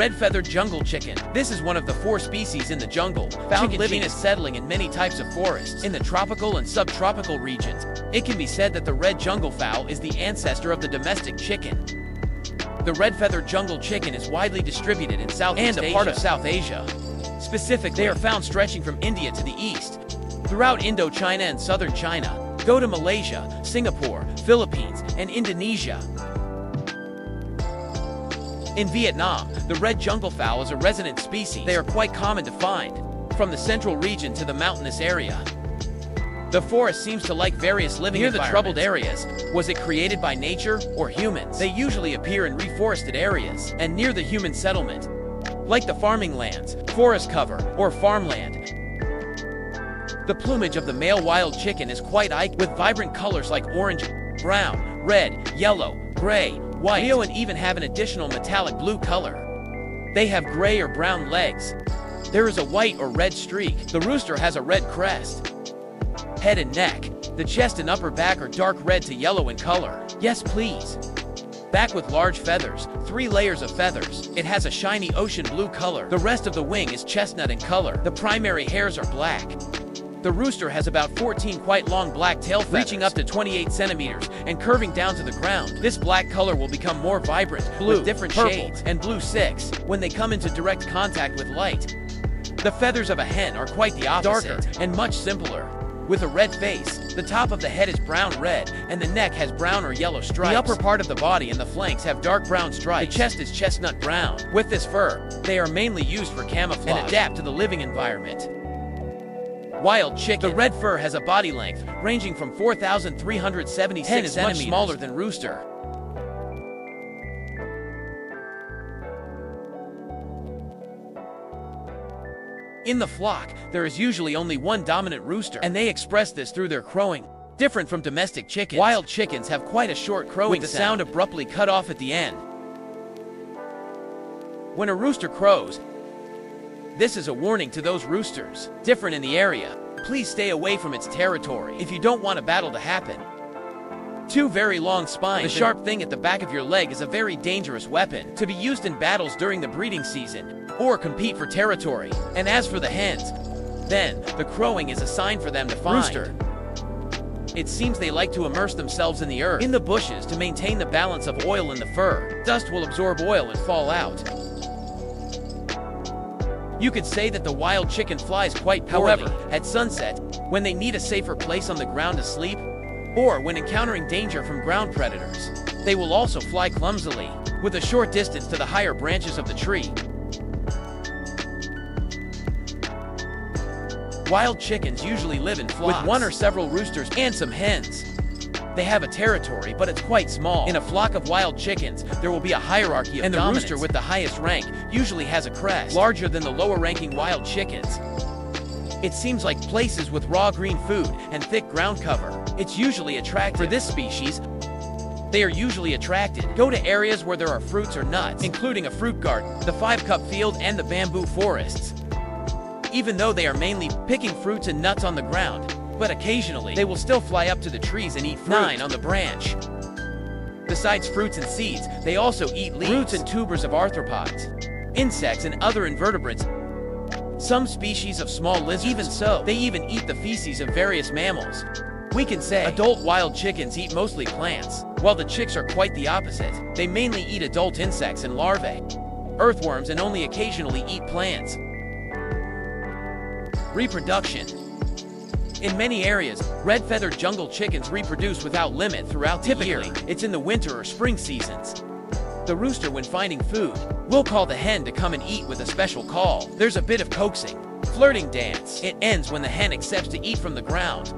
Red-feathered jungle chicken. This is one of the 4 species in the jungle, found living and settling in many types of forests in the tropical and subtropical regions. It can be said that the red jungle fowl is the ancestor of the domestic chicken. The red-feathered jungle chicken is widely distributed in Southeast Asia and a part of South Asia. Specifically, they are found stretching from India to the east, throughout Indochina and southern China. Go to Malaysia, Singapore, Philippines, and Indonesia. In Vietnam, the red jungle fowl is a resident species. They are quite common to find, from the central region to the mountainous area. The forest seems to like various living environments. Near the troubled areas, was it created by nature or humans? They usually appear in reforested areas and near the human settlement, like the farming lands, forest cover, or farmland. The plumage of the male wild chicken is quite iconic, with vibrant colors like orange, brown, red, yellow, gray, white, and even have an additional metallic blue color. They have gray or brown legs. There is a white or red streak. The rooster has a red crest. Head and neck. The chest and upper back are dark red to yellow in color. Yes, please. Back with large feathers, 3 layers of feathers. It has a shiny ocean blue color. The rest of the wing is chestnut in color. The primary hairs are black. The rooster has about 14 quite long black tail feathers, reaching up to 28 centimeters and curving down to the ground. This black color will become more vibrant, blue, with different shades, and blue 6 when they come into direct contact with light. The feathers of a hen are quite the opposite, darker and much simpler. With a red face, the top of the head is brown-red, and the neck has brown or yellow stripes. The upper part of the body and the flanks have dark brown stripes. The chest is chestnut brown. With this fur, they are mainly used for camouflage and adapt to the living environment. Wild chicken. The red fur has a body length ranging from 4,376 hen is centimeters. Much smaller than rooster. In the flock, there is usually only one dominant rooster, and they express this through their crowing. Different from domestic chickens, wild chickens have quite a short crowing with the sound abruptly cut off at the end. When a rooster crows, this is a warning to those roosters different in the area. Please stay away from its territory if you don't want a battle to happen. 2 very long spines. The sharp thing at the back of your leg is a very dangerous weapon to be used in battles during the breeding season or compete for territory. And as for the hens, then the crowing is a sign for them to find rooster. It seems they like to immerse themselves in the earth, in the bushes, to maintain the balance of oil in the fur. Dust will absorb oil and fall out. You could say that the wild chicken flies quite poorly. However, at sunset, when they need a safer place on the ground to sleep, or when encountering danger from ground predators, they will also fly clumsily, with a short distance to the higher branches of the tree. Wild chickens usually live in flocks, with 1 or several roosters and some hens. They have a territory, but it's quite small. In a flock of wild chickens, there will be a hierarchy of dominance, and the rooster with the highest rank usually has a crest larger than the lower-ranking wild chickens. It seems like places with raw green food and thick ground cover. It's usually attractive. For this species, they are usually attracted. Go to areas where there are fruits or nuts, including a fruit garden, the 5-cup field, and the bamboo forests. Even though they are mainly picking fruits and nuts on the ground, but occasionally they will still fly up to the trees and eat fruit 9 on the branch. Besides fruits and seeds, they also eat leaves, roots, and tubers of arthropods, insects, and other invertebrates. Some species of small lizards. Even so, they even eat the feces of various mammals. We can say adult wild chickens eat mostly plants, while the chicks are quite the opposite. They mainly eat adult insects and larvae, earthworms, and only occasionally eat plants. Reproduction. In many areas, red-feathered jungle chickens reproduce without limit throughout the year. It's in the winter or spring seasons. The rooster, when finding food, will call the hen to come and eat with a special call. There's a bit of coaxing, flirting dance. It ends when the hen accepts to eat from the ground.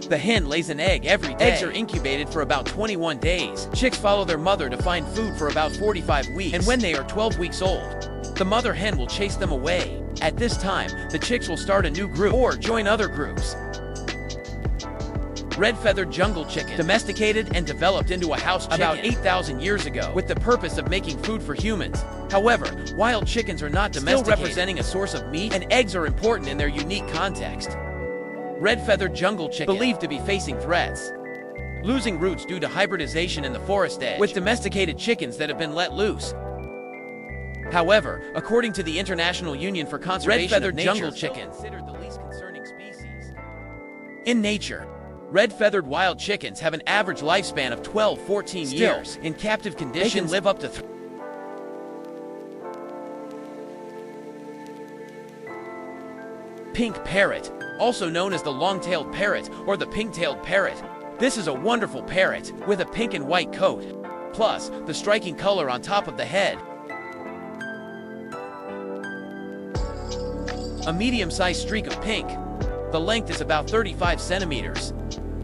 The hen lays an egg every day. Eggs are incubated for about 21 days. Chicks follow their mother to find food for about 45 weeks. And when they are 12 weeks old, the mother hen will chase them away. At this time, the chicks will start a new group or join other groups. Red-feathered jungle chicken, domesticated and developed into a house chicken about 8,000 years ago with the purpose of making food for humans. However, wild chickens are not domesticated, still representing a source of meat, and eggs are important in their unique context. Red-feathered jungle chicken, believed to be facing threats, losing roots due to hybridization in the forest edge, with domesticated chickens that have been let loose. However, according to the International Union for Conservation of Nature, jungle chickens are considered the least concerning species. In nature, red-feathered wild chickens have an average lifespan of 12-14 years. In captive conditions, they can live up to pink parrot, also known as the long-tailed parrot or the pink-tailed parrot. This is a wonderful parrot with a pink and white coat, plus the striking color on top of the head. A medium-sized streak of pink. The length is about 35 centimeters.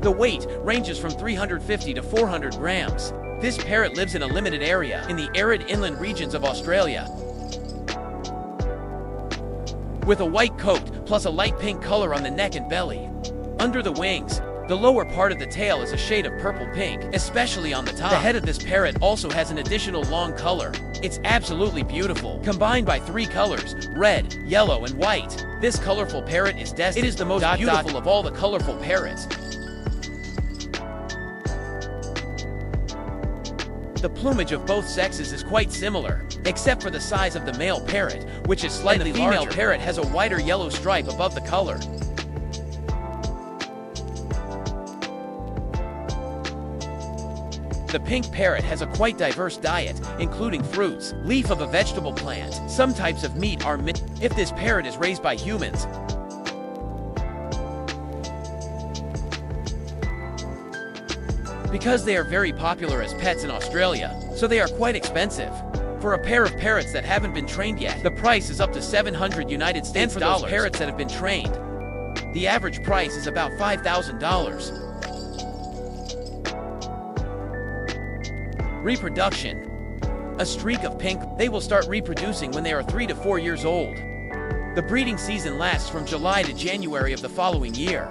The weight ranges from 350 to 400 grams. This parrot lives in a limited area in the arid inland regions of Australia. With a white coat plus a light pink color on the neck and belly. Under the wings, the lower part of the tail is a shade of purple pink, especially on the top. The head of this parrot also has an additional long color. It's absolutely beautiful, combined by three colors, red, yellow, and white. This colorful parrot is destined. It is the most beautiful of all the colorful parrots. The plumage of both sexes is quite similar, except for the size of the male parrot, which is slightly larger. The female parrot has a wider yellow stripe above the color. The pink parrot has a quite diverse diet, including fruits, leaf of a vegetable plant. Some types of meat are if this parrot is raised by humans. Because they are very popular as pets in Australia, so they are quite expensive. For a pair of parrots that haven't been trained yet, the price is up to $700 United States dollars. And for those parrots that have been trained, the average price is about $5,000. Reproduction. A streak of pink. They will start reproducing when they are 3 to 4 years old. The breeding season lasts from July to January of the following year.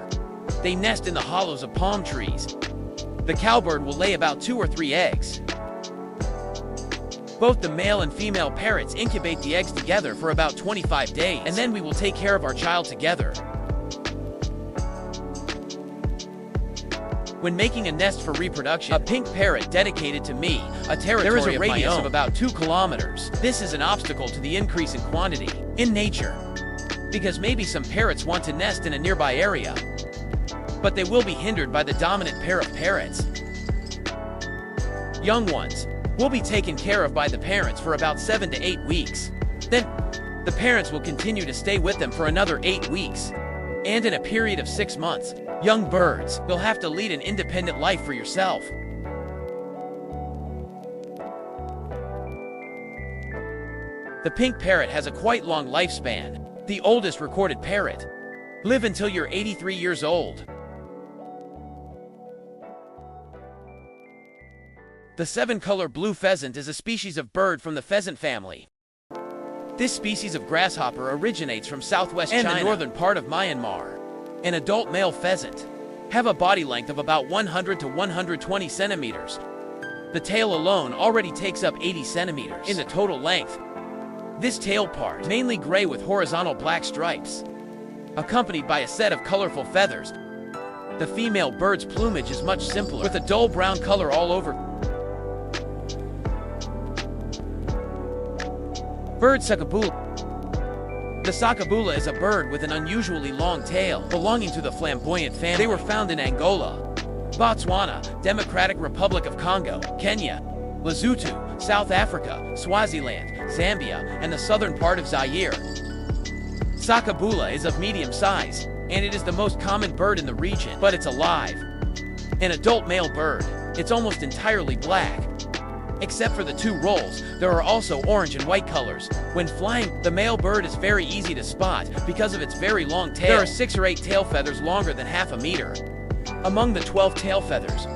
They nest in the hollows of palm trees. The cowbird will lay about 2 or 3 eggs. Both the male and female parrots incubate the eggs together for about 25 days, and then we will take care of our child together. When making a nest for reproduction, a pink parrot dedicated to me, a territory there is a radius of about 2 kilometers. This is an obstacle to the increase in quantity in nature, because maybe some parrots want to nest in a nearby area, but they will be hindered by the dominant pair of parrots. Young ones will be taken care of by the parents for about 7 to 8 weeks. Then, the parents will continue to stay with them for another 8 weeks. And in a period of 6 months, young birds will have to lead an independent life for yourself. The pink parrot has a quite long lifespan. The oldest recorded parrot live until you're 83 years old. The 7-color blue pheasant is a species of bird from the pheasant family. This species of grasshopper originates from southwest China and the northern part of Myanmar. An adult male pheasant have a body length of about 100 to 120 centimeters. The tail alone already takes up 80 centimeters in the total length. This tail part, mainly gray with horizontal black stripes, accompanied by a set of colorful feathers. The female bird's plumage is much simpler, with a dull brown color all over. Bird Sakabula. The Sakabula is a bird with an unusually long tail, belonging to the flamboyant family. They were found in Angola, Botswana, Democratic Republic of Congo, Kenya, Lesotho, South Africa, Swaziland, Zambia, and the southern part of Zaire. Sakabula is of medium size, and it is the most common bird in the region, but it's alive. An adult male bird, it's almost entirely black. Except for the 2 rolls, there are also orange and white colors. When flying, the male bird is very easy to spot because of its very long tail. There are 6 or 8 tail feathers longer than half a meter among the 12 tail feathers.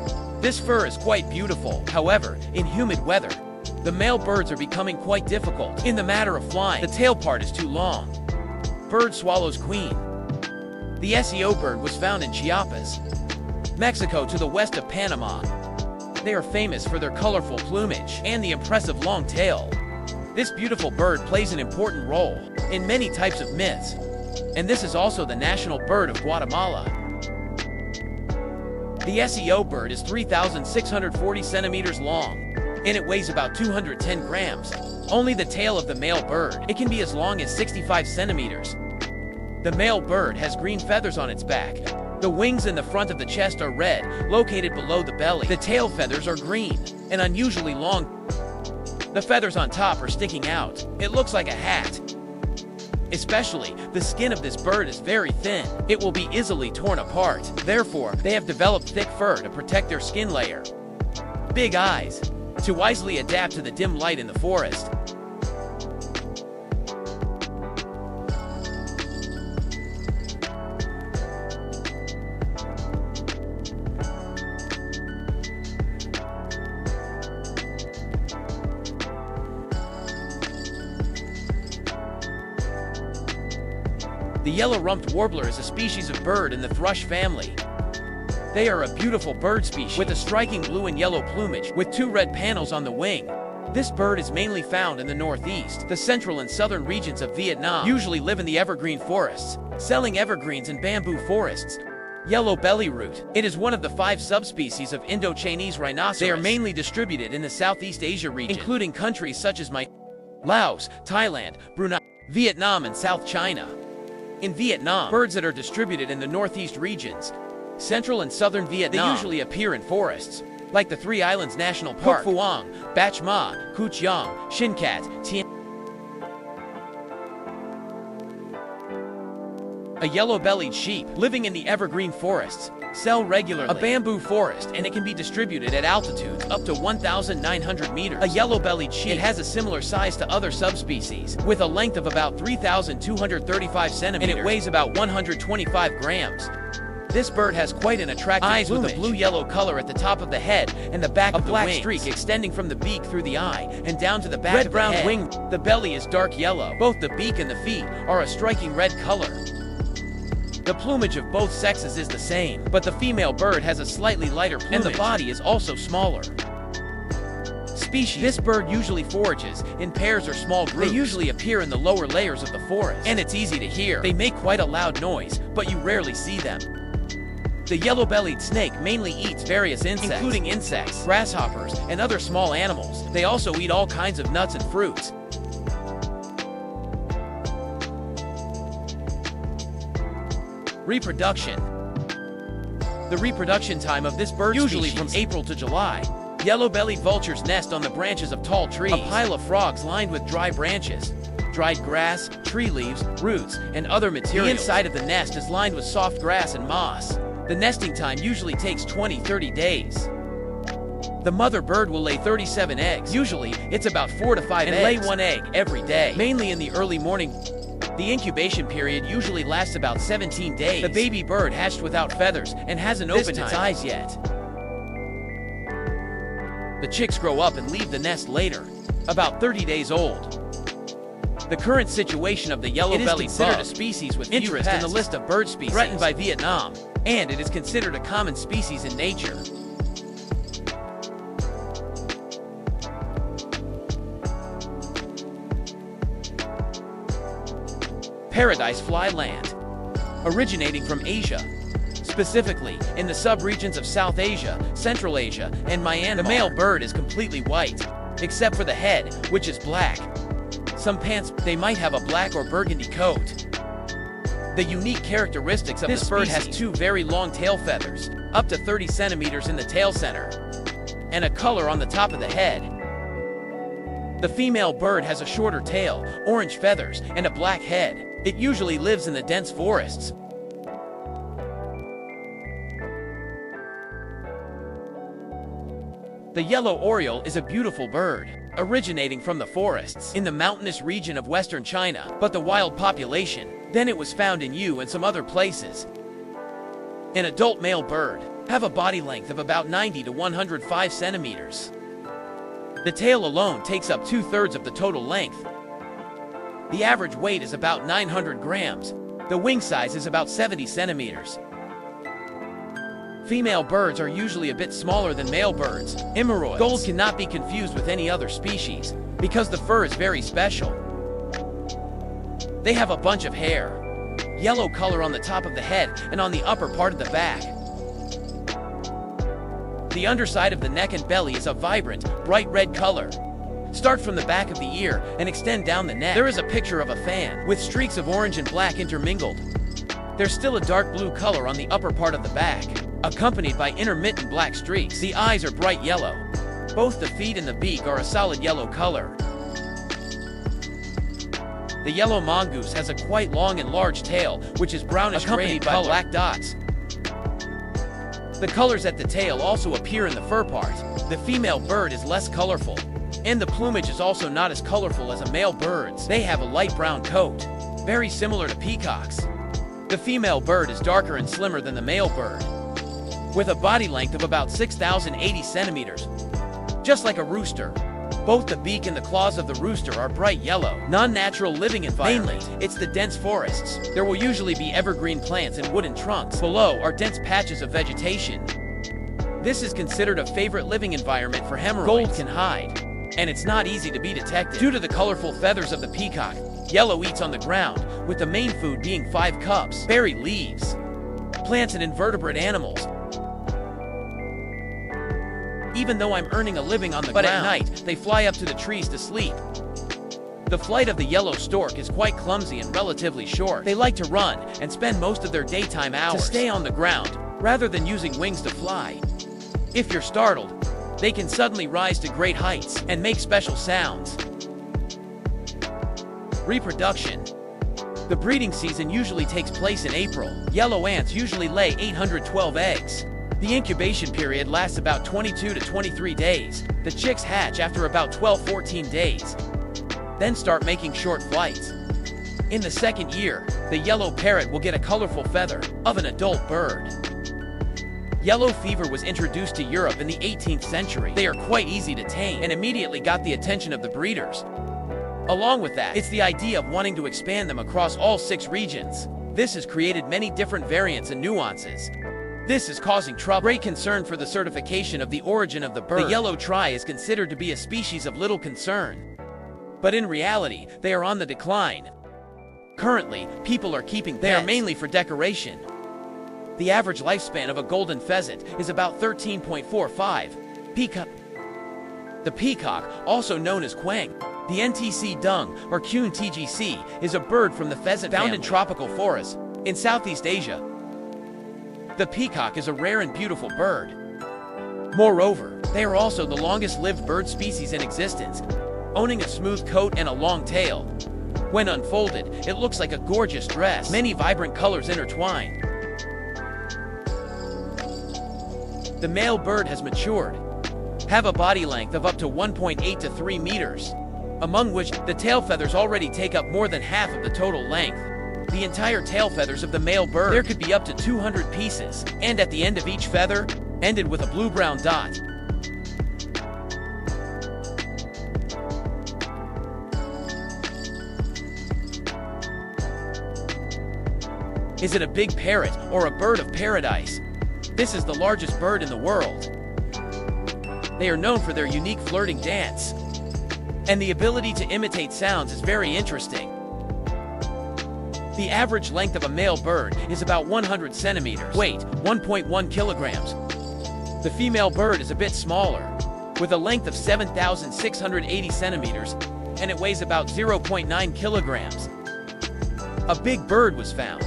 This fur is quite beautiful. However, in humid weather, the male birds are becoming quite difficult. In the matter of flying, the tail part is too long. Bird swallows queen. The SEO bird was found in Chiapas, Mexico to the west of Panama. They are famous for their colorful plumage and the impressive long tail. This beautiful bird plays an important role in many types of myths, and this is also the national bird of Guatemala. The SEO bird is 3,640 centimeters long. and it weighs about 210 grams. Only the tail of the male bird. It can be as long as 65 centimeters. The male bird has green feathers on its back. The wings and the front of the chest are red, located below the belly. The tail feathers are green and unusually long. The feathers on top are sticking out. It looks like a hat. Especially, the skin of this bird is very thin. It will be easily torn apart. Therefore, they have developed thick fur to protect their skin layer. Big eyes, to wisely adapt to the dim light in the forest. The yellow-rumped warbler is a species of bird in the thrush family. They are a beautiful bird species with a striking blue and yellow plumage with 2 red panels on the wing. This bird is mainly found in the northeast, the central and southern regions of Vietnam. Usually live in the evergreen forests, selling evergreens and bamboo forests. Yellow belly root. It is one of the 5 subspecies of Indo-Chinese rhinoceros. They are mainly distributed in the Southeast Asia region, including countries such as Laos, Thailand, Brunei, Vietnam, and South China. In Vietnam, birds that are distributed in the northeast regions, central and southern Vietnam, they usually appear in forests, like the Three Islands National Park, Phuoc Phuong, Bach Ma, Cu Chiang, Shin Cat, Tien. A yellow-bellied sheep, living in the evergreen forests, sell regularly. A bamboo forest, and it can be distributed at altitudes up to 1,900 meters. A yellow-bellied sheep, it has a similar size to other subspecies, with a length of about 3,235 centimeters, and it weighs about 125 grams. This bird has quite an attractive eyes plumage, with a blue-yellow color at the top of the head and the back of the wings. A black streak extending from the beak through the eye and down to the back of the head. Red-brown wing. The belly is dark yellow. Both the beak and the feet are a striking red color. The plumage of both sexes is the same, but the female bird has a slightly lighter plumage, and the body is also smaller. Species. This bird usually forages in pairs or small groups. They usually appear in the lower layers of the forest, and it's easy to hear. They make quite a loud noise, but you rarely see them. The yellow-bellied snake mainly eats various insects, including insects, grasshoppers, and other small animals. They also eat all kinds of nuts and fruits. Reproduction. The reproduction time of this bird usually species, from April to July. Yellow-bellied vultures nest on the branches of tall trees. A pile of frogs lined with dry branches, dried grass, tree leaves, roots, and other materials. The inside of the nest is lined with soft grass and moss. The nesting time usually takes 20-30 days. The mother bird will lay 37 eggs. Usually, it's about 4 to 5 eggs, and lay 1 egg every day, mainly in the early morning. The incubation period usually lasts about 17 days. The baby bird hatched without feathers and hasn't opened its eyes yet. The chicks grow up and leave the nest later, about 30 days old. The current situation of the yellow-bellied bug is considered a species with interest in the list of bird species threatened by Vietnam, and it is considered a common species in nature. Paradise flyland. Originating from Asia, specifically in the subregions of South Asia, Central Asia, and Myanmar. The male bird is completely white, except for the head, which is black. Some pants, they might have a black or burgundy coat. The unique characteristics of this bird has 2 very long tail feathers, up to 30 centimeters in the tail center, and a color on the top of the head. The female bird has a shorter tail, orange feathers, and a black head. It usually lives in the dense forests. The yellow oriole is a beautiful bird, originating from the forests in the mountainous region of western China, but the wild population, then it was found in Yue and some other places. An adult male bird have a body length of about 90 to 105 centimeters. The tail alone takes up 2/3 of the total length. The average weight is about 900 grams. The wing size is about 70 centimeters. Female birds are usually a bit smaller than male birds. Emerauds. Gold cannot be confused with any other species because the fur is very special. They have a bunch of hair, yellow color on the top of the head and on the upper part of the back. The underside of the neck and belly is a vibrant, bright red color. Start from the back of the ear and extend down the neck. There is a picture of a fan with streaks of orange and black intermingled. There's still a dark blue color on the upper part of the back, accompanied by intermittent black streaks. The eyes are bright yellow. Both the feet and the beak are a solid yellow color. The yellow mongoose has a quite long and large tail, which is brownish gray by black dots. The colors at the tail also appear in the fur part. The female bird is less colorful, and the plumage is also not as colorful as a male bird's. They have a light brown coat, very similar to peacocks. The female bird is darker and slimmer than the male bird, with a body length of about 6,080 centimeters, just like a rooster. Both the beak and the claws of the rooster are bright yellow. Non-natural living environment. Mainly, it's the dense forests. There will usually be evergreen plants and wooden trunks. Below are dense patches of vegetation. This is considered a favorite living environment for hemorrhoids. Gold can hide, and it's not easy to be detected. Due to the colorful feathers of the peacock, yellow eats on the ground, with the main food being 5 cups, berry leaves, plants and invertebrate animals. Even though I'm earning a living on the ground, at night, they fly up to the trees to sleep. The flight of the yellow stork is quite clumsy and relatively short. They like to run and spend most of their daytime hours to stay on the ground, rather than using wings to fly. If you're startled, they can suddenly rise to great heights and make special sounds. Reproduction. The breeding season usually takes place in April. Yellow ants usually lay 812 eggs. The incubation period lasts about 22 to 23 days. The chicks hatch after about 12-14 days, then start making short flights. In the second year, the yellow parrot will get a colorful feather of an adult bird. Yellow fever was introduced to Europe in the 18th century. They are quite easy to tame and immediately got the attention of the breeders. Along with that, it's the idea of wanting to expand them across all 6 regions. This has created many different variants and nuances. This is causing trouble. Great concern for the certification of the origin of the bird. The yellow tri is considered to be a species of little concern, but in reality, they are on the decline. Currently, people are keeping pets. They are mainly for decoration. The average lifespan of a golden pheasant is about 13.45. Peacock. The peacock, also known as quang, the NTC dung, or Kuhn TGC, is a bird from the pheasant family, found in tropical forests in Southeast Asia. The peacock is a rare and beautiful bird. Moreover, they are also the longest-lived bird species in existence, owning a smooth coat and a long tail. When unfolded, it looks like a gorgeous dress. Many vibrant colors intertwine. The male bird has matured, have a body length of up to 1.8 to 3 meters, among which the tail feathers already take up more than half of the total length. The entire tail feathers of the male bird, there could be up to 200 pieces, and at the end of each feather, ended with a blue-brown dot. Is it a big parrot or a bird of paradise? This is the largest bird in the world. They are known for their unique flirting dance, and the ability to imitate sounds is very interesting. The average length of a male bird is about 100 centimeters. Weight, 1.1 kilograms. The female bird is a bit smaller, with a length of 7,680 centimeters, and it weighs about 0.9 kilograms. A big bird was found,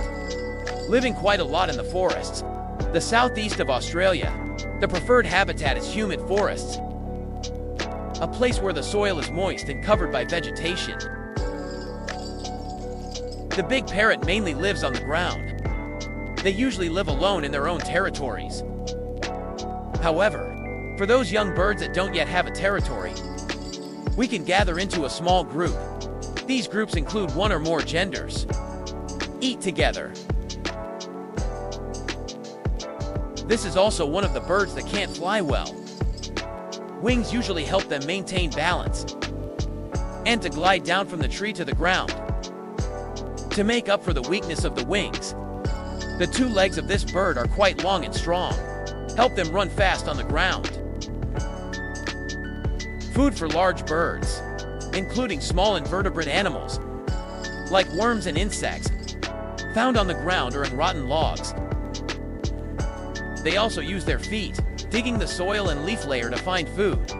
living quite a lot in the forests. The southeast of Australia, the preferred habitat is humid forests, a place where the soil is moist and covered by vegetation. The big parrot mainly lives on the ground. They usually live alone in their own territories. However, for those young birds that don't yet have a territory, we can gather into a small group. These groups include 1 or more genders. Eat together. This is also one of the birds that can't fly well. Wings usually help them maintain balance and to glide down from the tree to the ground. To make up for the weakness of the wings, the 2 legs of this bird are quite long and strong, help them run fast on the ground. Food for large birds, including small invertebrate animals, like worms and insects, found on the ground or in rotten logs. They also use their feet, digging the soil and leaf layer to find food.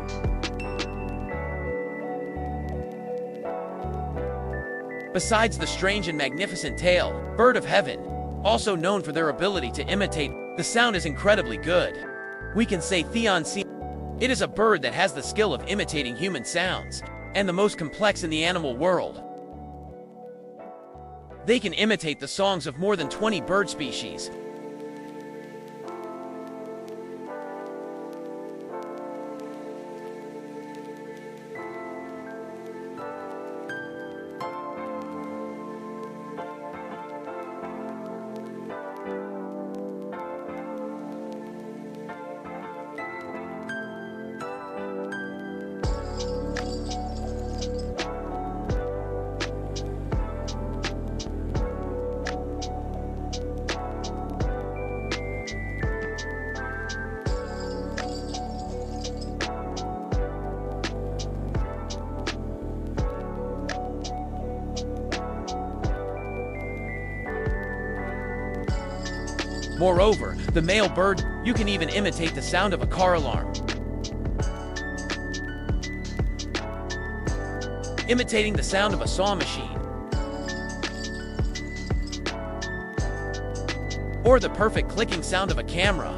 Besides the strange and magnificent tail, bird of heaven, also known for their ability to imitate, the sound is incredibly good. We can say Theon C. It is a bird that has the skill of imitating human sounds, and the most complex in the animal world. They can imitate the songs of more than 20 bird species. Moreover, the male bird, you can even imitate the sound of a car alarm. Imitating the sound of a saw machine. Or the perfect clicking sound of a camera.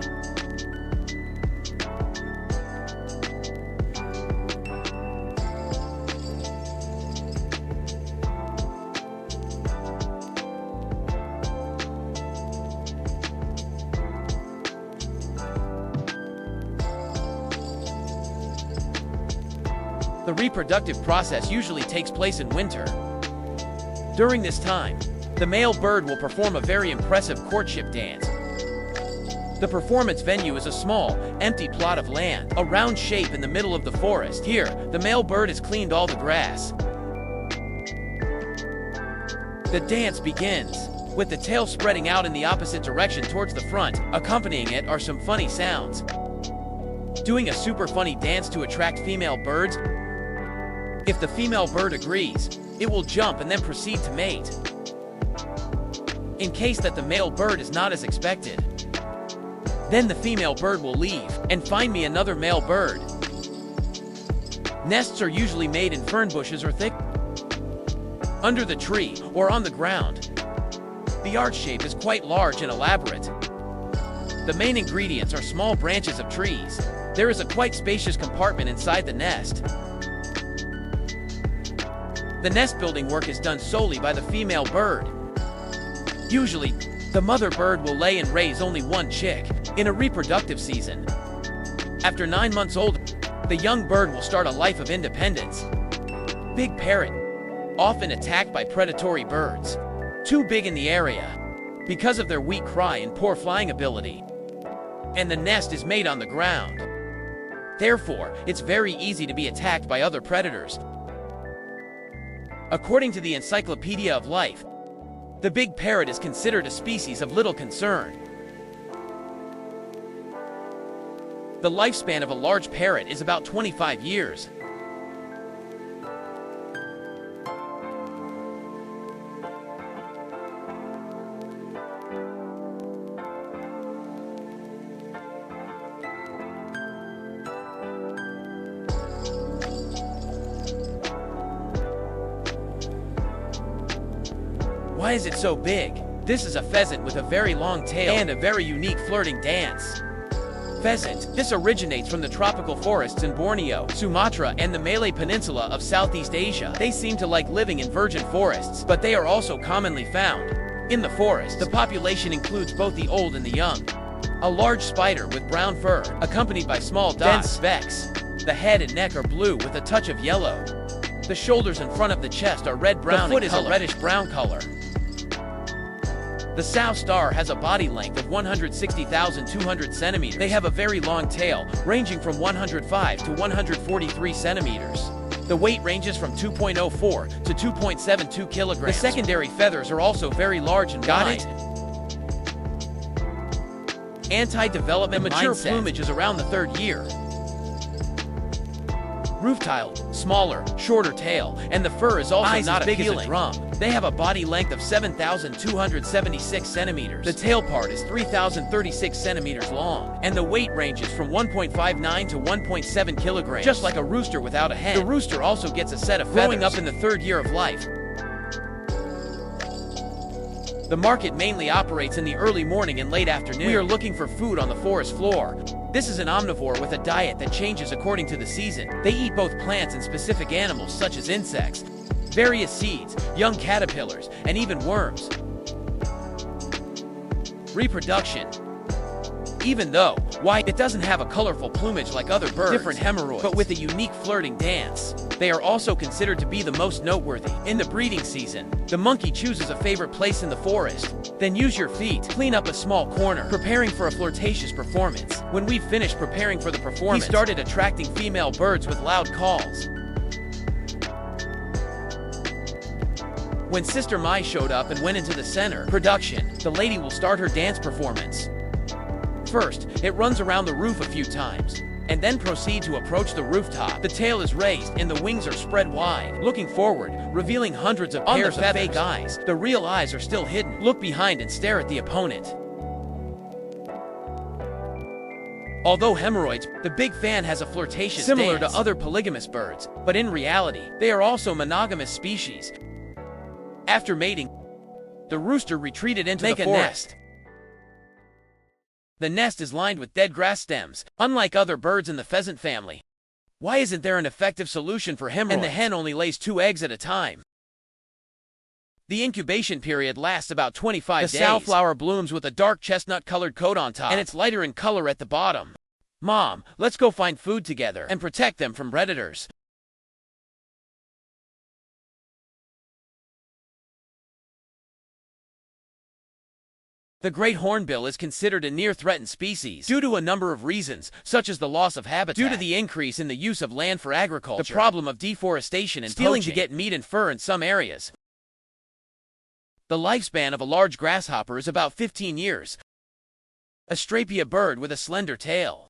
The reproductive process usually takes place in winter. During this time, the male bird will perform a very impressive courtship dance. The performance venue is a small, empty plot of land, a round shape in the middle of the forest. Here, the male bird has cleaned all the grass. The dance begins, with the tail spreading out in the opposite direction towards the front. Accompanying it are some funny sounds. Doing a super funny dance to attract female birds. If the female bird agrees, it will jump and then proceed to mate. In case that the male bird is not as expected, then the female bird will leave and find me another male bird. Nests are usually made in fern bushes or thick, under the tree or on the ground. The arch shape is quite large and elaborate. The main ingredients are small branches of trees. There is a quite spacious compartment inside the nest. The nest building work is done solely by the female bird. Usually, the mother bird will lay and raise only one chick in a reproductive season. After 9 months old, the young bird will start a life of independence. Big parrot, often attacked by predatory birds, too big in the area because of their weak cry and poor flying ability. And the nest is made on the ground. Therefore, it's very easy to be attacked by other predators. According to the Encyclopedia of Life, the big parrot is considered a species of little concern. The lifespan of a large parrot is about 25 years. Why is it so big? This is a pheasant with a very long tail and a very unique flirting dance. Pheasant. This originates from the tropical forests in Borneo, Sumatra, and the Malay Peninsula of Southeast Asia. They seem to like living in virgin forests, but they are also commonly found in the forest. The population includes both the old and the young. A large spider with brown fur, accompanied by small dense specks. The head and neck are blue with a touch of yellow. The shoulders and front of the chest are red-brown. The foot is a reddish-brown color. The sow star has a body length of 160,200 centimeters. They have a very long tail, ranging from 105 to 143 centimeters. The weight ranges from 2.04 to 2.72 kilograms. The secondary feathers are also very large and wide. Anti-development mature plumage is around the 3rd year. Roof-tiled, smaller, shorter tail, and the fur is also not as big as a drum. They have a body length of 7,276 centimeters. The tail part is 3,036 centimeters long, and the weight ranges from 1.59 to 1.7 kilograms, just like a rooster without a hen. The rooster also gets a set of feathers. Growing up in the 3rd year of life, the market mainly operates in the early morning and late afternoon. We are looking for food on the forest floor. This is an omnivore with a diet that changes according to the season. They eat both plants and specific animals such as insects, various seeds, young caterpillars, and even worms. Reproduction. Even though, it doesn't have a colorful plumage like other birds, different hemorrhoids, but with a unique flirting dance. They are also considered to be the most noteworthy. In the breeding season, the monkey chooses a favorite place in the forest. Then use your feet, clean up a small corner, preparing for a flirtatious performance. When we finished preparing for the performance, he started attracting female birds with loud calls. When Sister Mai showed up and went into the center, production, the lady will start her dance performance. First, it runs around the roof a few times, and then proceed to approach the rooftop. The tail is raised and the wings are spread wide, looking forward, revealing hundreds of pairs of fake eyes. The real eyes are still hidden. Look behind and stare at the opponent. Although hemorrhoids, the big fan has a flirtatious similar to other polygamous birds, but in reality, they are also monogamous species. After mating, the rooster retreated into the forest. The nest is lined with dead grass stems, unlike other birds in the pheasant family. Why isn't there an effective solution for hemorrhoids? And the hen only lays 2 eggs at a time. The incubation period lasts about 25 days. The sow blooms with a dark chestnut-colored coat on top, and it's lighter in color at the bottom. Mom, let's go find food together and protect them from predators. The great hornbill is considered a near-threatened species due to a number of reasons, such as the loss of habitat, due to the increase in the use of land for agriculture, the problem of deforestation and stealing to get meat and fur in some areas. The lifespan of a large grasshopper is about 15 years. Astrapia bird with a slender tail.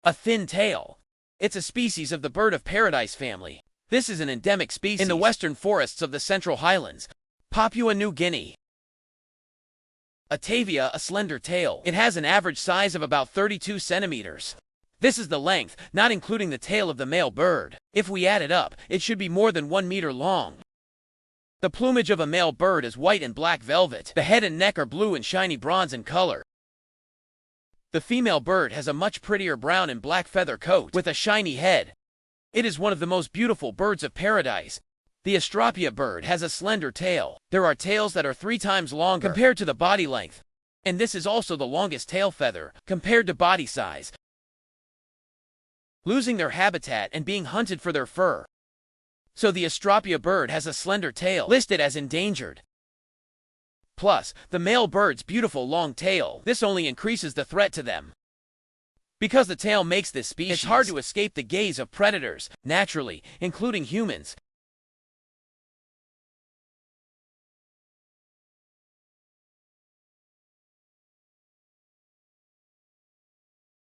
A thin tail. It's a species of the bird of paradise family. This is an endemic species in the western forests of the Central Highlands, Papua New Guinea. Atavia, a slender tail. It has an average size of about 32 centimeters. This is the length, not including the tail of the male bird. If we add it up, it should be more than 1 meter long. The plumage of a male bird is white and black velvet. The head and neck are blue and shiny bronze in color. The female bird has a much prettier brown and black feather coat with a shiny head. It is one of the most beautiful birds of paradise. The Astrapia bird has a slender tail. There are tails that are 3 times longer compared to the body length, and this is also the longest tail feather compared to body size. Losing their habitat and being hunted for their fur. So the Astrapia bird has a slender tail, listed as endangered. Plus, the male bird's beautiful long tail. This only increases the threat to them. Because the tail makes this species, it's hard to escape the gaze of predators, naturally, including humans.